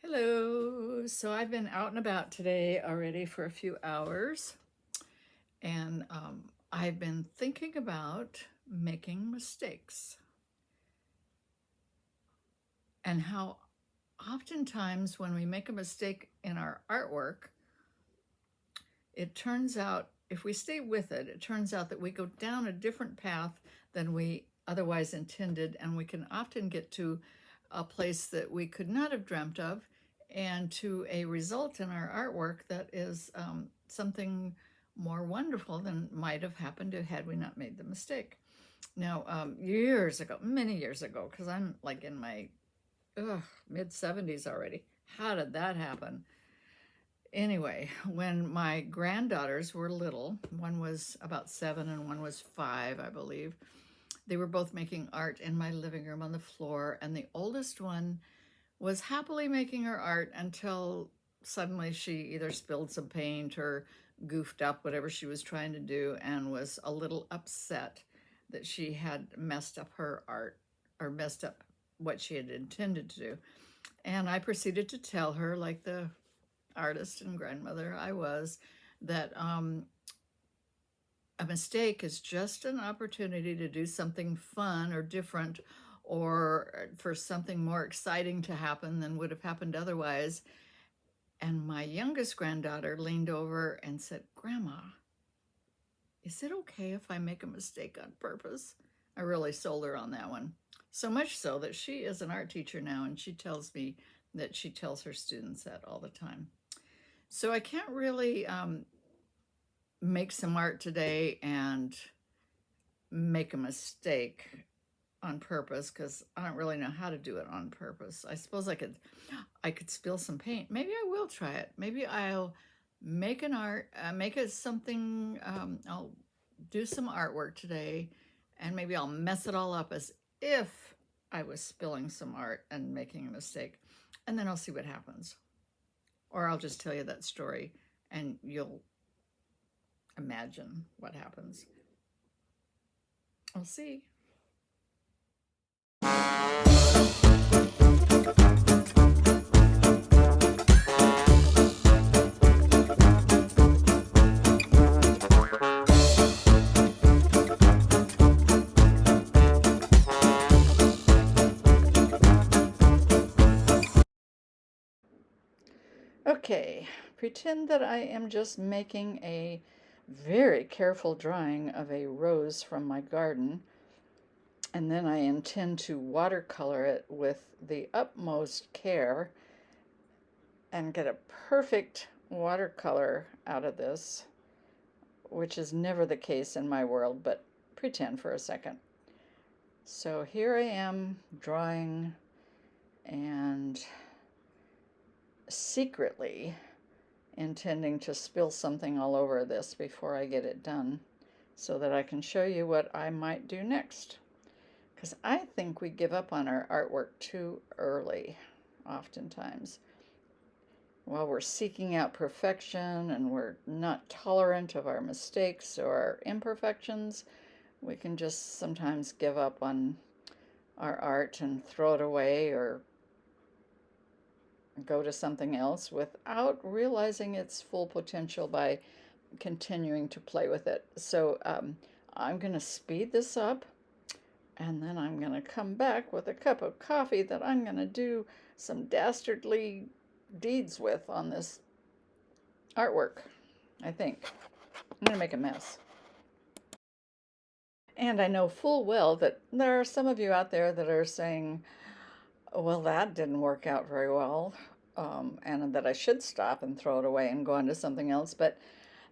Hello. So I've been out and about today already for a few hours, and I've been thinking about making mistakes and how oftentimes when we make a mistake in our artwork, it turns out, if we stay with it, it turns out that we go down a different path than we otherwise intended, and we can often get to a place that we could not have dreamt of and to a result in our artwork that is something more wonderful than might have happened had we not made the mistake. Now, years ago, many years ago, because I'm like in my mid 70s already, how did that happen? Anyway, when my granddaughters were little, one was about 7 and one was 5, I believe, they were both making art in my living room on the floor, and the oldest one was happily making her art until suddenly she either spilled some paint or goofed up whatever she was trying to do and was a little upset that she had messed up her art or messed up what she had intended to do. And I proceeded to tell her, like the artist and grandmother I was, that a mistake is just an opportunity to do something fun or different or for something more exciting to happen than would have happened otherwise. And my youngest granddaughter leaned over and said, "Grandma, is it okay if I make a mistake on purpose?" I really sold her on that one. So much so that she is an art teacher now, and she tells me that she tells her students that all the time. So I can't really make some art today and make a mistake on purpose because I don't really know how to do it on purpose. I suppose I could spill some paint. Maybe I will try it. Maybe I'll make an art, make it something. I'll do some artwork today, and maybe I'll mess it all up as if I was spilling some art and making a mistake, and then I'll see what happens. Or I'll just tell you that story, and you'll imagine what happens. I'll see. Okay, pretend that I am just making a very careful drawing of a rose from my garden, and then I intend to watercolor it with the utmost care and get a perfect watercolor out of this, which is never the case in my world, but pretend for a second. So here I am drawing and secretly intending to spill something all over this before I get it done so that I can show you what I might do next. Because I think we give up on our artwork too early, oftentimes. While we're seeking out perfection and we're not tolerant of our mistakes or our imperfections, we can just sometimes give up on our art and throw it away or go to something else without realizing its full potential by continuing to play with it. So I'm going to speed this up, and then I'm going to come back with a cup of coffee that I'm going to do some dastardly deeds with on this artwork, I think. I'm going to make a mess. And I know full well that there are some of you out there that are saying, well, that didn't work out very well, and that I should stop and throw it away and go on to something else. But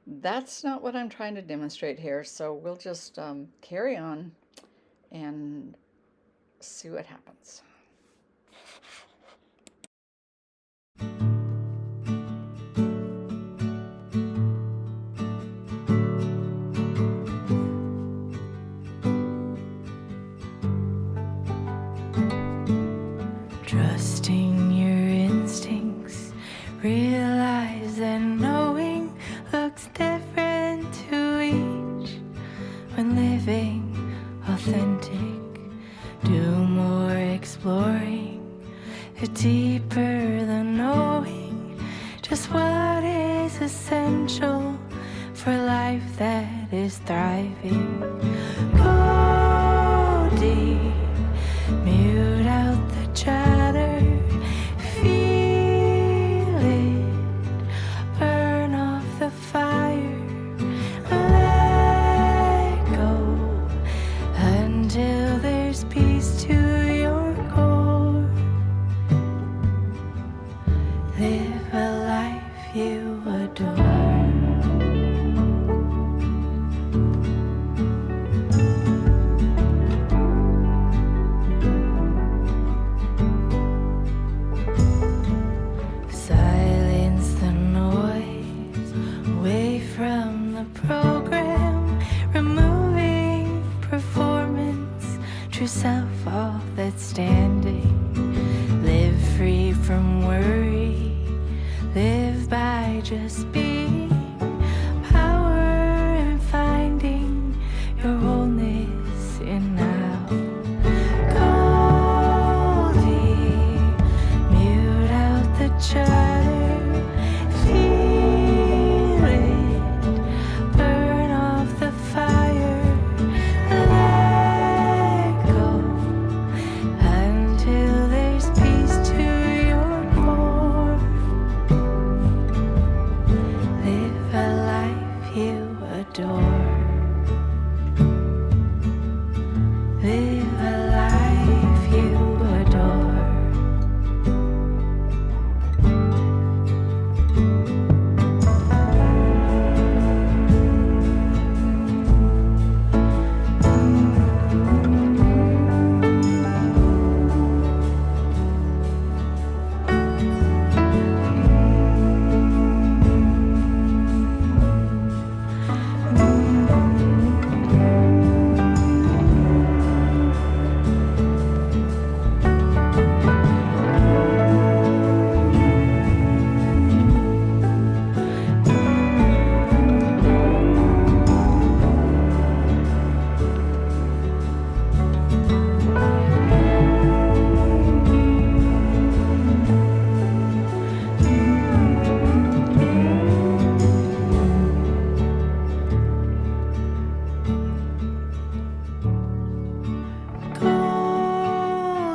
that's not what I'm trying to demonstrate here. So we'll just carry on and see what happens. Trusting your instincts, realize that knowing looks different to each. When living authentic, do more exploring, deeper than true self, all that's standing. Live free from worry, live by just being. Power in finding your wholeness in now. Goldie, mute out the chatter, feel it, burn off the fire, let go until there's peace to your core. Live a life you adore. Live a life you adore.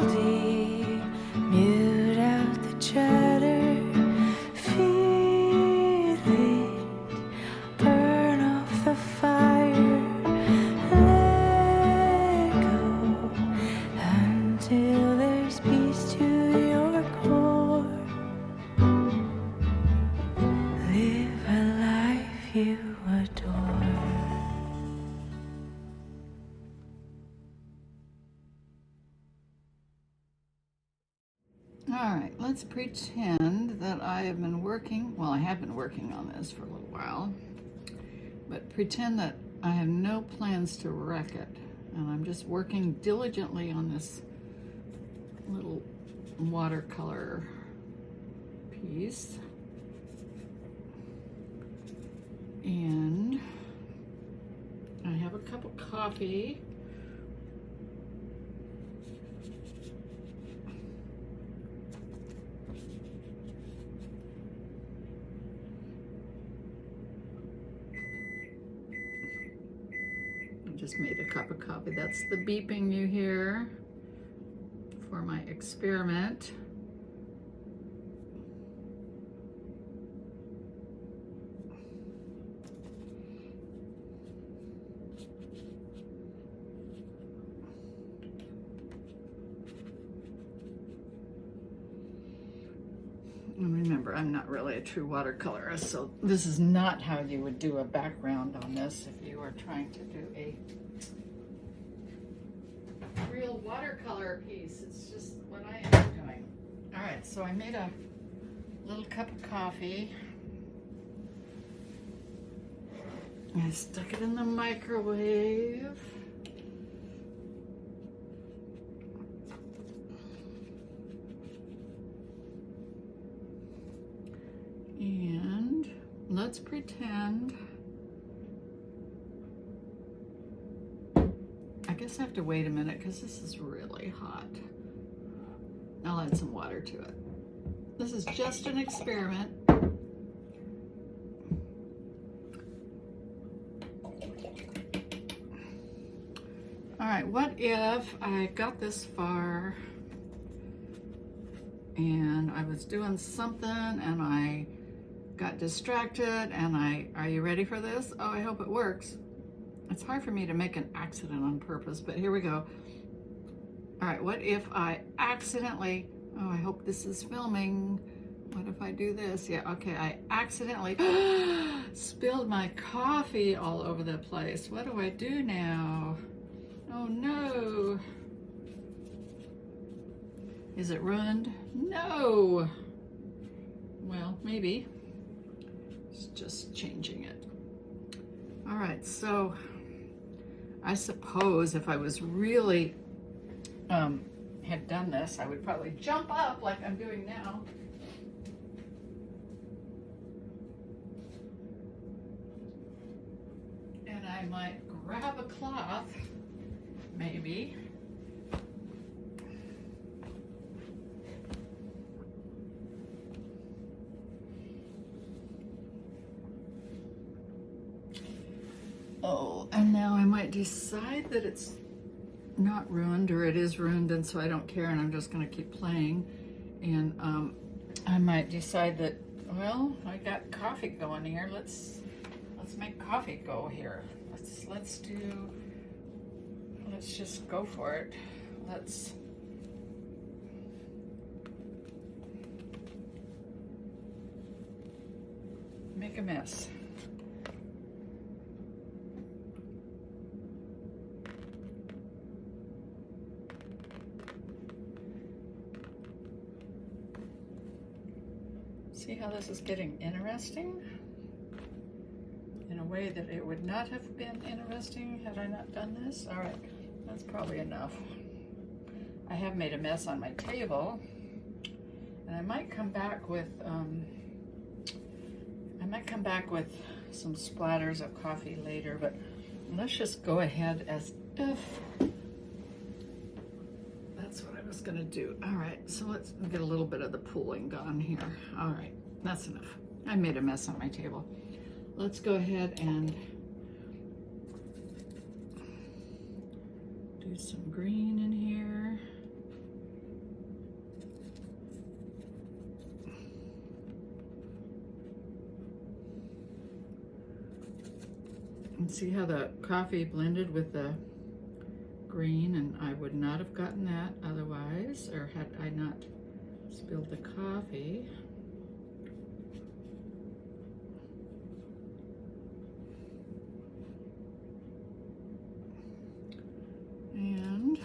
Goldie, mute out the chatter, feel it, burn off the fire, let go until there's peace to your core. Live a life you adore. All right, let's pretend that I have been working, well, I have been working on this for a little while, but pretend that I have no plans to wreck it, and I'm just working diligently on this little watercolor piece. And I have a cup of coffee. I just made a cup of coffee. That's the beeping you hear for my experiment. And remember, I'm not really a true watercolorist, so this is not how you would do a background on this if you were trying to do a real watercolor piece. It's just what I am doing. All right, so I made a little cup of coffee. I stuck it in the microwave. And let's pretend, I guess I have to wait a minute because this is really hot. I'll add some water to it. This is just an experiment. All right, what if I got this far and I was doing something and I got distracted and are you ready for this? Oh, I hope it works. It's hard for me to make an accident on purpose, but here we go. All right, what if I accidentally, oh, I hope this is filming. What if I do this? Yeah, okay, I accidentally spilled my coffee all over the place. What do I do now? Oh no. Is it ruined? No. Well, maybe. It's just changing it. All right, so I suppose if I was really had done this, I would probably jump up like I'm doing now. And I might grab a cloth, maybe. Oh, and now I might decide that it's not ruined or it is ruined, and so I don't care, and I'm just going to keep playing. And I might decide that, well, I got coffee going here. Let's make coffee go here. Let's just go for it. Let's make a mess. See how this is getting interesting? In a way that it would not have been interesting had I not done this. All right, that's probably enough. I have made a mess on my table, and I might come back with some splatters of coffee later, but let's just go ahead as if that's what I was gonna do. All right, so let's get a little bit of the pooling gone here. All right, that's enough. I made a mess on my table. Let's go ahead and do some green in here. And see how the coffee blended with the green, and I would not have gotten that otherwise, or had I not spilled the coffee. And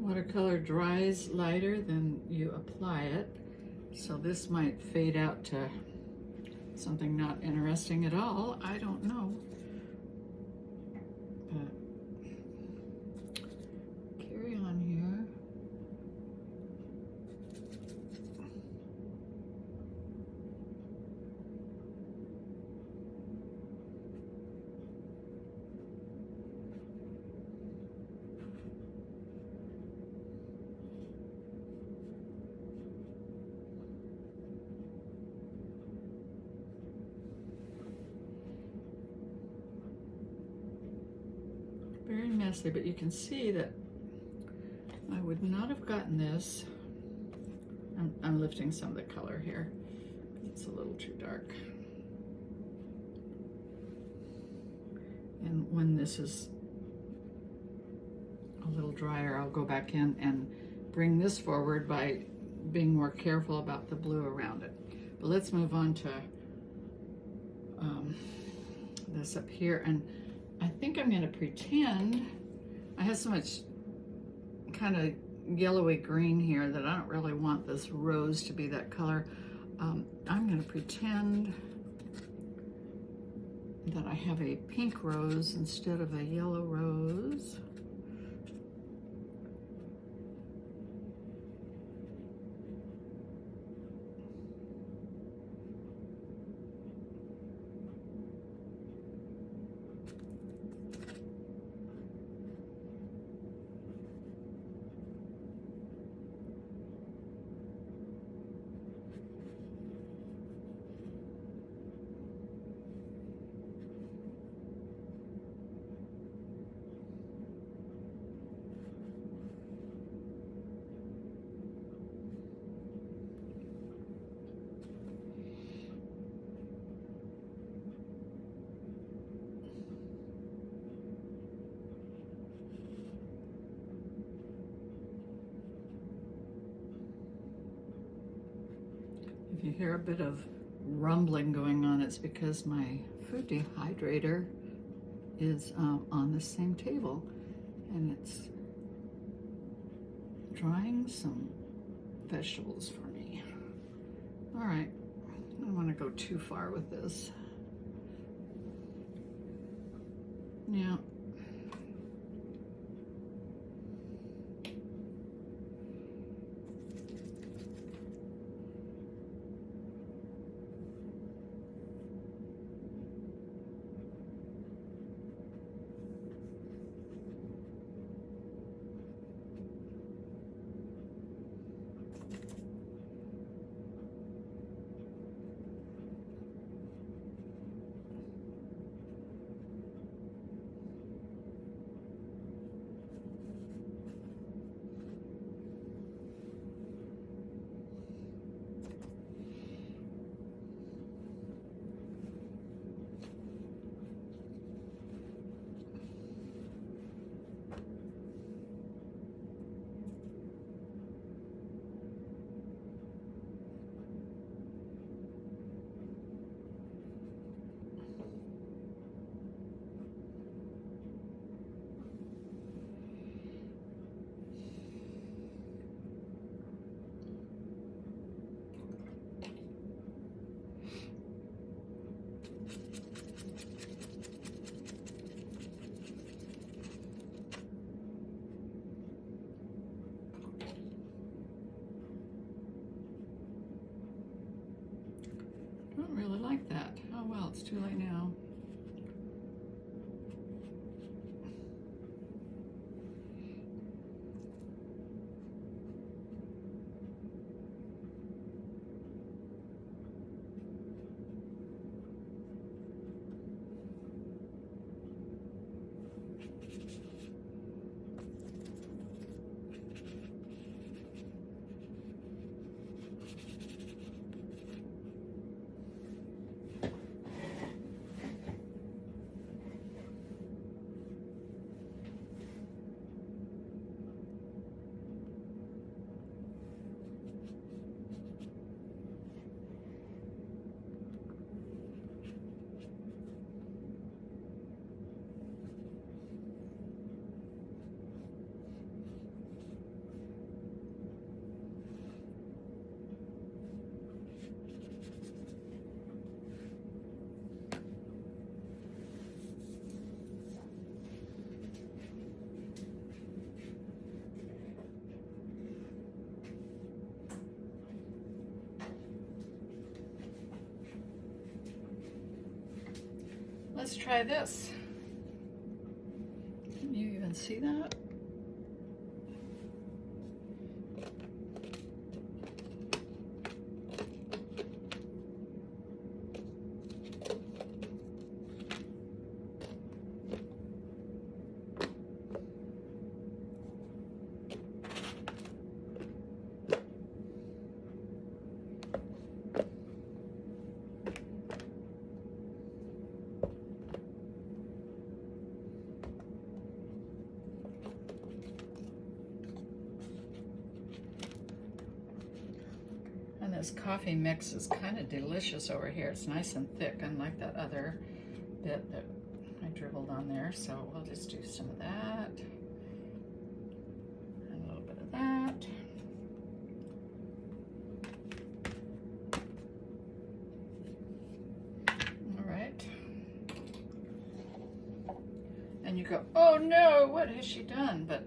watercolor dries lighter than you apply it, so this might fade out to something not interesting at all. I don't know, but carry on here. Very messy, but you can see that I would not have gotten this. I'm lifting some of the color here. It's a little too dark. And when this is a little drier, I'll go back in and bring this forward by being more careful about the blue around it. But let's move on to this up here, and I think I'm going to pretend I have so much kind of yellowy green here that I don't really want this rose to be that color. I'm going to pretend that I have a pink rose instead of a yellow rose. If you hear a bit of rumbling going on, it's because my food dehydrator is on the same table, and it's drying some vegetables for me. All right, I don't want to go too far with this. Now, I don't really like that. Oh well, it's too late now. Let's try this. Can you even see that? This coffee mix is kind of delicious over here. It's nice and thick, unlike that other bit that I dribbled on there. So we'll just do some of that and a little bit of that. All right. And you go, oh no, what has she done? But,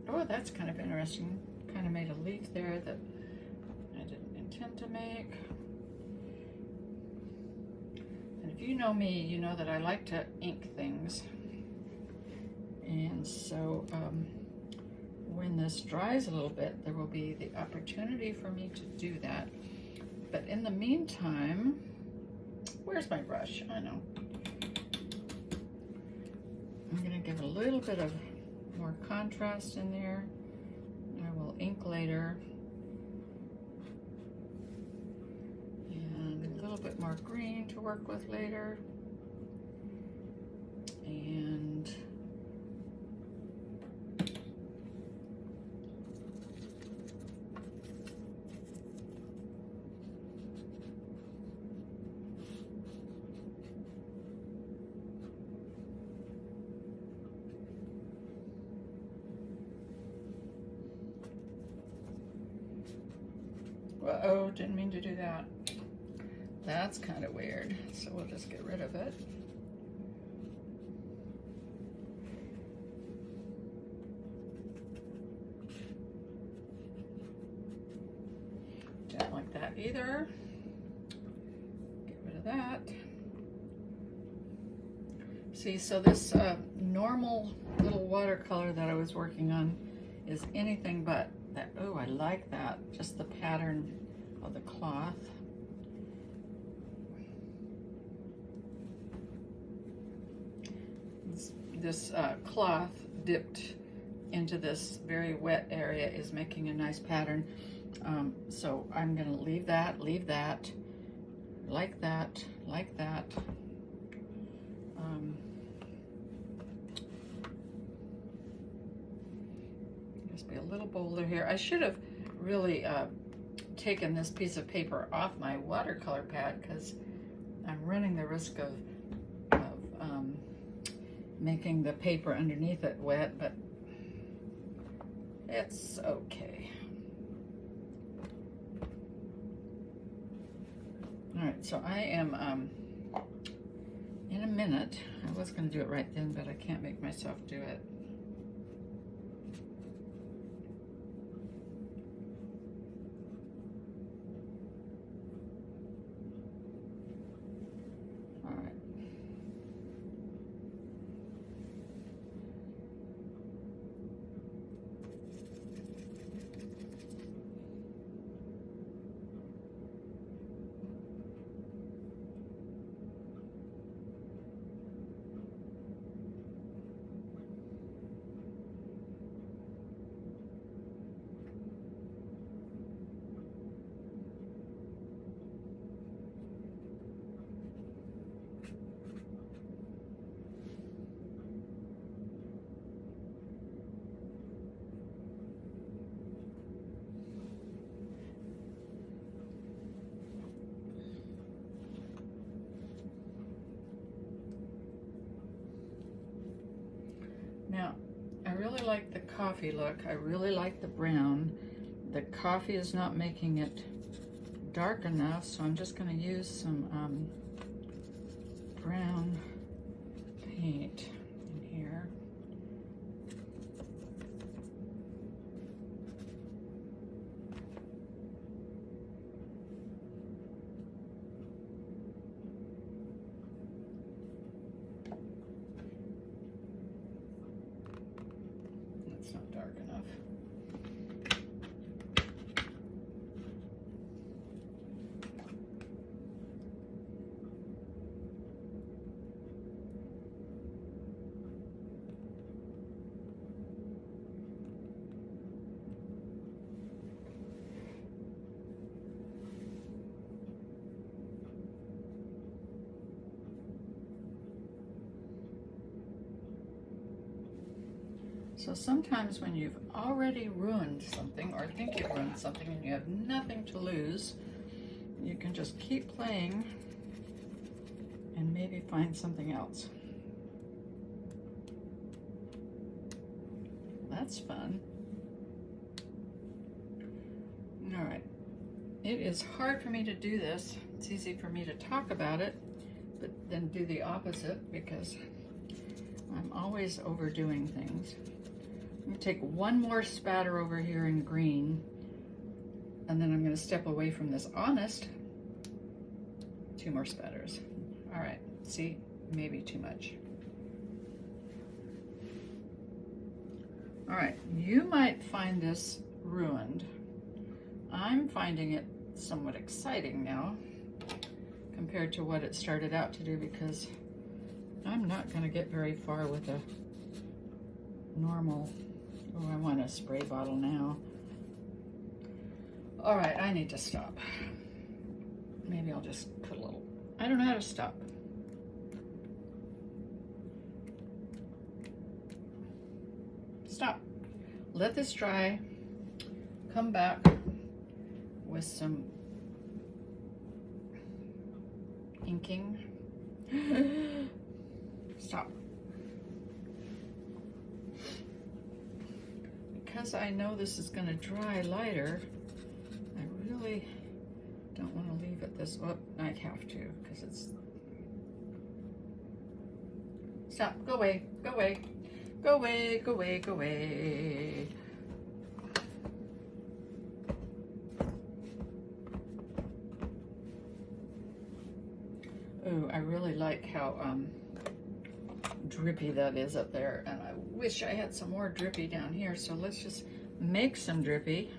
oh, that's kind of interesting. Kind of made a leaf there that intend to make. And if you know me, you know that I like to ink things. And so when this dries a little bit, there will be the opportunity for me to do that. But in the meantime, where's my brush? I know. I'm going to give a little bit of more contrast in there. I will ink later. Bit more green to work with later, and Uh-oh, didn't mean to do that. That's kind of weird, so we'll just get rid of it. Don't like that either. Get rid of that. See, so this normal little watercolor that I was working on is anything but that. Oh, I like that. Just the pattern of the cloth. This cloth dipped into this very wet area is making a nice pattern. So I'm gonna leave that, like that, like that. Just be a little bolder here. I should have really taken this piece of paper off my watercolor pad because I'm running the risk of making the paper underneath it wet, but it's okay. All right, so I am in a minute. I was going to do it right then, but I can't make myself do it. All right. Now, I really like the coffee look. I really like the brown. The coffee is not making it dark enough, so I'm just going to use some brown paint in here. That's not dark enough. So sometimes when you've already ruined something or think you've ruined something and you have nothing to lose, you can just keep playing and maybe find something else. That's fun. All right. It is hard for me to do this. It's easy for me to talk about it, but then do the opposite because I'm always overdoing things. I'm going to take one more spatter over here in green, and then I'm going to step away from this honest. 2 more spatters. All right, see, maybe too much. All right, you might find this ruined. I'm finding it somewhat exciting now compared to what it started out to do because I'm not going to get very far with a normal. Oh, I want a spray bottle now. All right, I need to stop. Maybe I'll just put a little, I don't know how to stop. Stop. Let this dry. Come back with some inking. Stop. Because I know this is going to dry lighter, I really really don't want to leave it this, well, I have to, because it's, stop, go away, go away, go away, go away, go away. Ooh, I really like how drippy that is up there, and I wish I had some more drippy down here, so let's just make some drippy.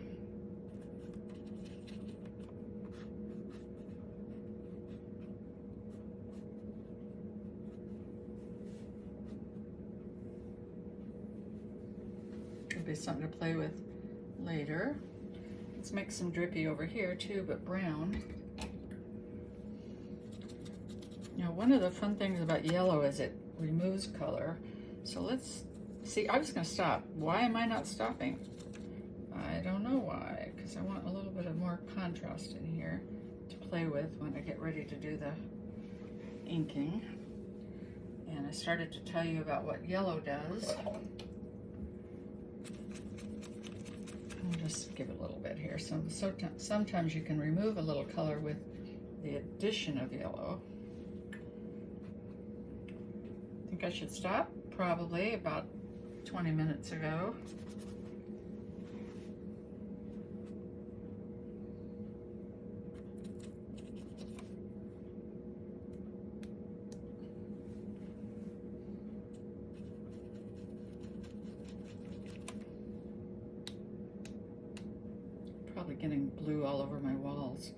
Could be something to play with later. Let's make some drippy over here too, but brown. You know, one of the fun things about yellow is it removes color. So let's see, I was gonna stop. Why am I not stopping? I don't know why, because I want a little bit of more contrast in here to play with when I get ready to do the inking. And I started to tell you about what yellow does. I'll just give it a little bit here. So sometimes you can remove a little color with the addition of yellow. I think I should stop probably about 20 minutes ago. Probably getting blue all over my walls.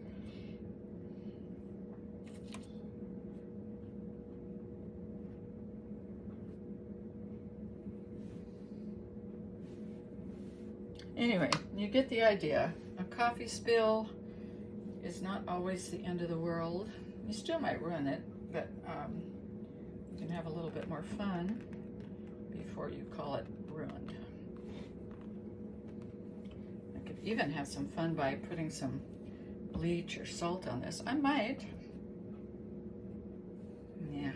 Anyway, you get the idea. A coffee spill is not always the end of the world. You still might ruin it, but you can have a little bit more fun before you call it ruined. I could even have some fun by putting some bleach or salt on this. I might. Yeah.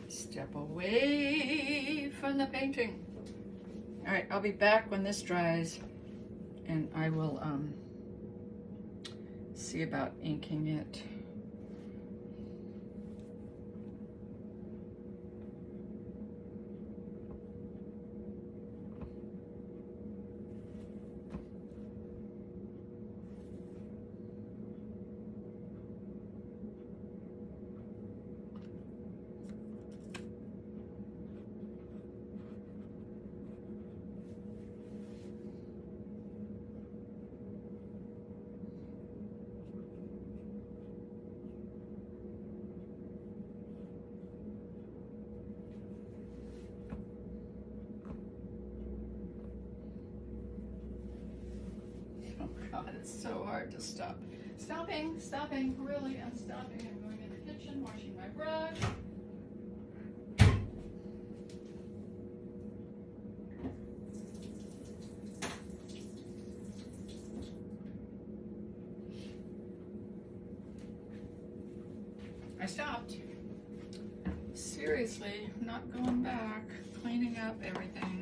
Step away from the painting. All right, I'll be back when this dries, and I will see about inking it. Oh God, it's so hard to stop. Stopping, really, I'm stopping. I'm going in the kitchen, washing my brush. I stopped. Seriously, not going back, cleaning up everything.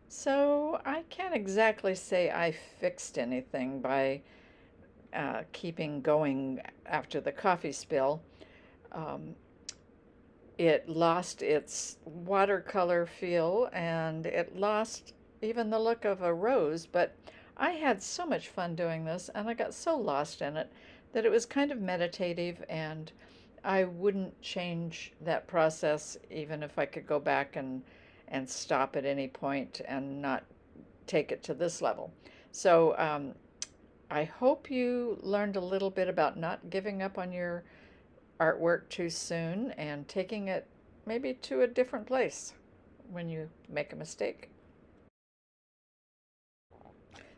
So I can't exactly say I fixed anything by keeping going after the coffee spill. Um, it lost its watercolor feel and it lost even the look of a rose, but I had so much fun doing this and I got so lost in it that it was kind of meditative, and I wouldn't change that process even if I could go back and stop at any point and not take it to this level. So I hope you learned a little bit about not giving up on your artwork too soon and taking it maybe to a different place when you make a mistake.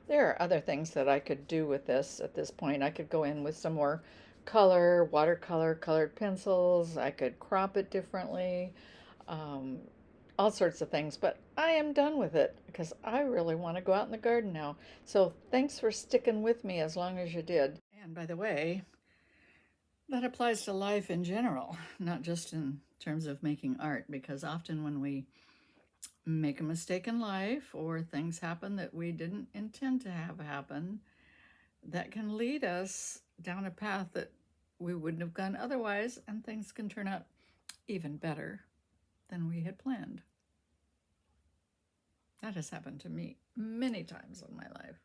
There are other things that I could do with this at this point. I could go in with some more color, watercolor, colored pencils. I could crop it differently, um, all sorts of things. But I am done with it because I really want to go out in the garden now. So thanks for sticking with me as long as you did. And by the way, that applies to life in general, not just in terms of making art, because often when we make a mistake in life or things happen that we didn't intend to have happen, that can lead us down a path that we wouldn't have gone otherwise, and things can turn out even better than we had planned. That has happened to me many times in my life.